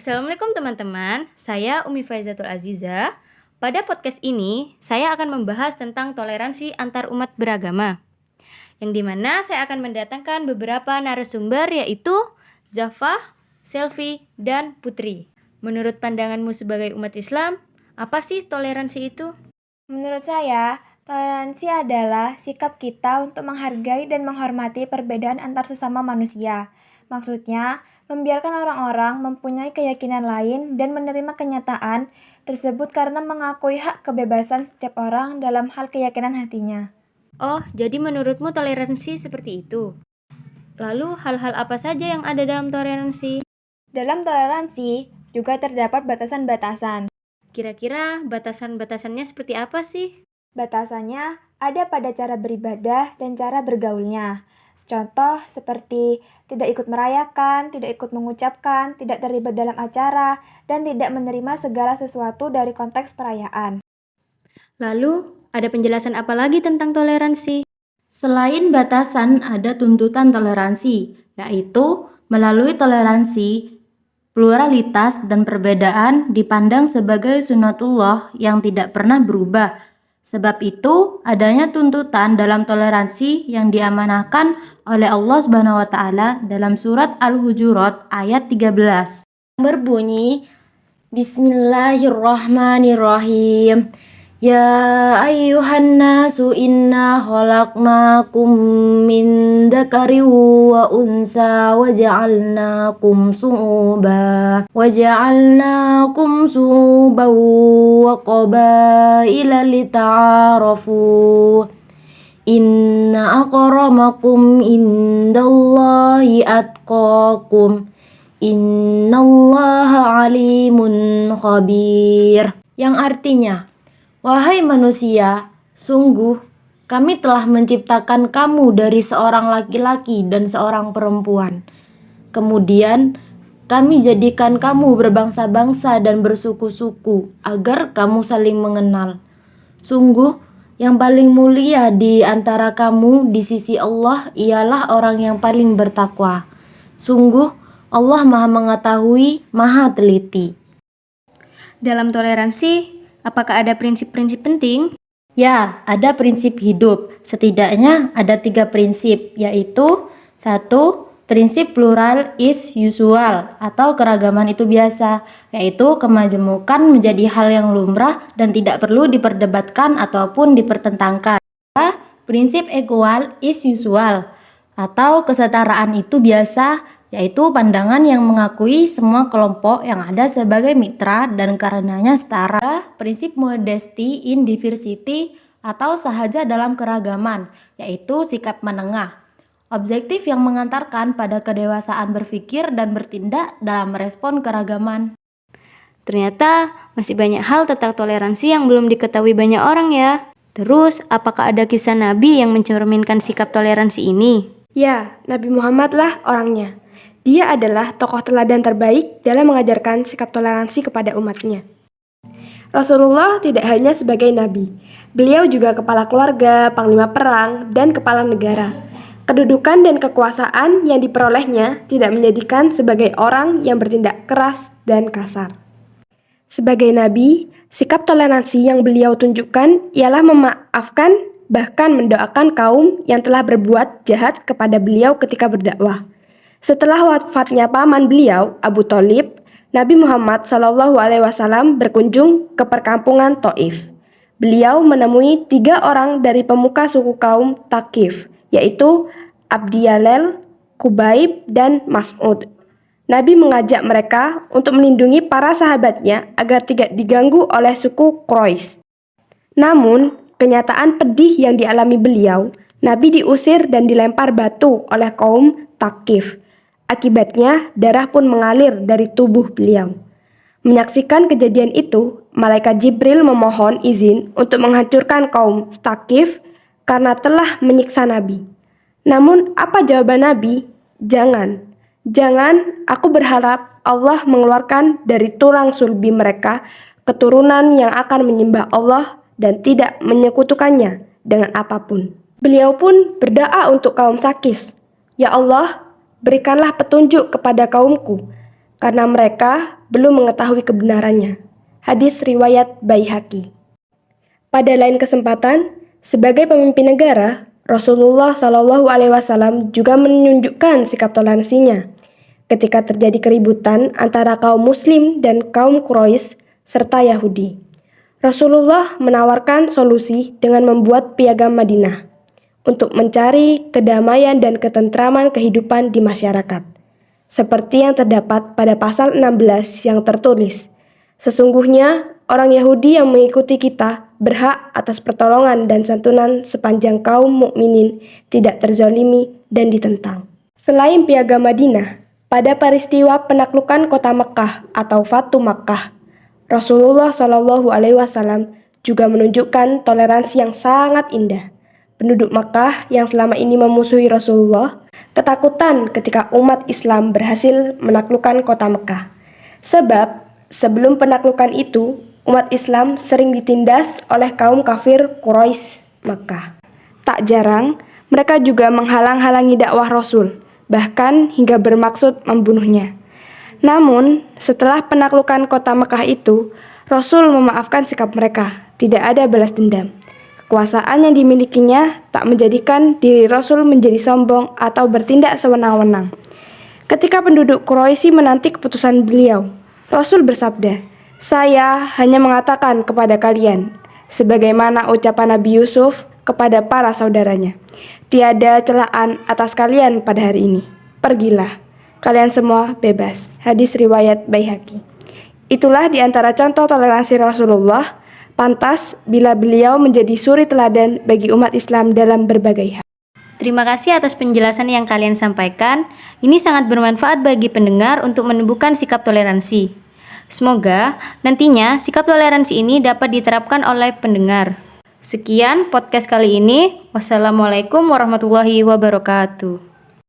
Assalamualaikum teman-teman, saya Umi Faizatul Aziza. Pada podcast ini, saya akan membahas tentang toleransi antar umat beragama. Yang dimana saya akan mendatangkan beberapa narasumber yaitu Zafah, Selvi, dan Putri. Menurut pandanganmu sebagai umat Islam, apa sih toleransi itu? Menurut saya, toleransi adalah sikap kita untuk menghargai dan menghormati perbedaan antar sesama manusia. Maksudnya, membiarkan orang-orang mempunyai keyakinan lain dan menerima kenyataan tersebut karena mengakui hak kebebasan setiap orang dalam hal keyakinan hatinya. Oh, jadi menurutmu toleransi seperti itu? Lalu hal-hal apa saja yang ada dalam toleransi? Dalam toleransi juga terdapat batasan-batasan. Kira-kira batasan-batasannya seperti apa sih? Batasannya ada pada cara beribadah dan cara bergaulnya. Contoh seperti tidak ikut merayakan, tidak ikut mengucapkan, tidak terlibat dalam acara, dan tidak menerima segala sesuatu dari konteks perayaan. Lalu, ada penjelasan apa lagi tentang toleransi? Selain batasan, ada tuntutan toleransi, yaitu melalui toleransi, pluralitas dan perbedaan dipandang sebagai sunatullah yang tidak pernah berubah. Sebab itu, adanya tuntutan dalam toleransi yang diamanahkan oleh Allah Subhanahu wa taala dalam surat Al-Hujurat ayat 13. Berbunyi, Bismillahirrahmanirrahim. Ya ayyuhan nasu inna khalaqnakum min dzakarin wa unsa wa ja'alnakum su'uban wa qabaila lita'arafu. Inna akramakum indallahi atqakum. Innallaha alimun khabir. Yang artinya, wahai manusia, sungguh kami telah menciptakan kamu dari seorang laki-laki dan seorang perempuan. Kemudian kami jadikan kamu berbangsa-bangsa dan bersuku-suku agar kamu saling mengenal. Sungguh yang paling mulia di antara kamu di sisi Allah ialah orang yang paling bertakwa. Sungguh Allah Maha Mengetahui, Maha Teliti. Dalam toleransi, apakah ada prinsip-prinsip penting? Ya, ada prinsip hidup. Setidaknya ada 3 prinsip, yaitu 1. Prinsip plural is usual atau keragaman itu biasa, yaitu kemajemukan menjadi hal yang lumrah dan tidak perlu diperdebatkan ataupun dipertentangkan. 2. Prinsip equal is usual atau kesetaraan itu biasa, yaitu pandangan yang mengakui semua kelompok yang ada sebagai mitra dan karenanya setara. Prinsip modesty in diversity atau sahaja dalam keragaman, yaitu sikap menengah. Objektif yang mengantarkan pada kedewasaan berpikir dan bertindak dalam merespon keragaman. Ternyata masih banyak hal tentang toleransi yang belum diketahui banyak orang ya. Terus, apakah ada kisah Nabi yang mencerminkan sikap toleransi ini? Ya, Nabi Muhammad lah orangnya. Dia adalah tokoh teladan terbaik dalam mengajarkan sikap toleransi kepada umatnya. Rasulullah tidak hanya sebagai nabi, beliau juga kepala keluarga, panglima perang, dan kepala negara. Kedudukan dan kekuasaan yang diperolehnya tidak menjadikan sebagai orang yang bertindak keras dan kasar. Sebagai nabi, sikap toleransi yang beliau tunjukkan ialah memaafkan, bahkan mendoakan kaum yang telah berbuat jahat kepada beliau ketika berdakwah. Setelah wafatnya paman beliau, Abu Thalib, Nabi Muhammad SAW berkunjung ke perkampungan Thaif. Beliau menemui 3 orang dari pemuka suku kaum Thaqif, yaitu Abdiyalel, Kubaib, dan Mas'ud. Nabi mengajak mereka untuk melindungi para sahabatnya agar tidak diganggu oleh suku Quraisy. Namun, kenyataan pedih yang dialami beliau, Nabi diusir dan dilempar batu oleh kaum Thaqif. Akibatnya, darah pun mengalir dari tubuh beliau. Menyaksikan kejadian itu, malaikat Jibril memohon izin untuk menghancurkan kaum Thaqif karena telah menyiksa Nabi. Namun, apa jawaban Nabi? Jangan, aku berharap Allah mengeluarkan dari tulang sulbi mereka keturunan yang akan menyembah Allah dan tidak menyekutukannya dengan apapun. Beliau pun berdoa untuk kaum Thaqif, Ya Allah, berikanlah petunjuk kepada kaumku. karena mereka belum mengetahui kebenarannya. Hadis riwayat Baihaqi. Pada lain kesempatan, sebagai pemimpin negara, Rasulullah Shallallahu Alaihi Wasallam juga menunjukkan sikap toleransinya ketika terjadi keributan antara kaum Muslim dan kaum Quraisy serta Yahudi. Rasulullah menawarkan solusi dengan membuat piagam Madinah untuk mencari kedamaian dan ketentraman kehidupan di masyarakat. Seperti yang terdapat pada pasal 16 yang tertulis, sesungguhnya orang Yahudi yang mengikuti kita berhak atas pertolongan dan santunan sepanjang kaum mukminin tidak terzalimi dan ditentang. Selain piagam Madinah, pada peristiwa penaklukan kota Mekkah atau Fatu Makkah, Rasulullah Shallallahu Alaihi Wasallam juga menunjukkan toleransi yang sangat indah. Penduduk Makkah yang selama ini memusuhi Rasulullah ketakutan ketika umat Islam berhasil menaklukkan kota Mekkah. Sebab sebelum penaklukan itu, umat Islam sering ditindas oleh kaum kafir Quraisy Makkah. Tak jarang, mereka juga menghalang-halangi dakwah Rasul, bahkan hingga bermaksud membunuhnya. Namun, setelah penaklukan kota Mekkah itu, Rasul memaafkan sikap mereka, tidak ada balas dendam. Kekuasaan yang dimilikinya tak menjadikan diri Rasul menjadi sombong atau bertindak sewenang-wenang. Ketika penduduk Quraisy menanti keputusan beliau, Rasul bersabda, "Saya hanya mengatakan kepada kalian, sebagaimana ucapan Nabi Yusuf kepada para saudaranya, tiada celaan atas kalian pada hari ini. Pergilah, kalian semua bebas." Hadis riwayat Baihaqi. Itulah di antara contoh toleransi Rasulullah. Pantas bila beliau menjadi suri teladan bagi umat Islam dalam berbagai hal. Terima kasih atas penjelasan yang kalian sampaikan. Ini sangat bermanfaat bagi pendengar untuk menumbuhkan sikap toleransi. Semoga nantinya sikap toleransi ini dapat diterapkan oleh pendengar. Sekian podcast kali ini. Wassalamualaikum warahmatullahi wabarakatuh.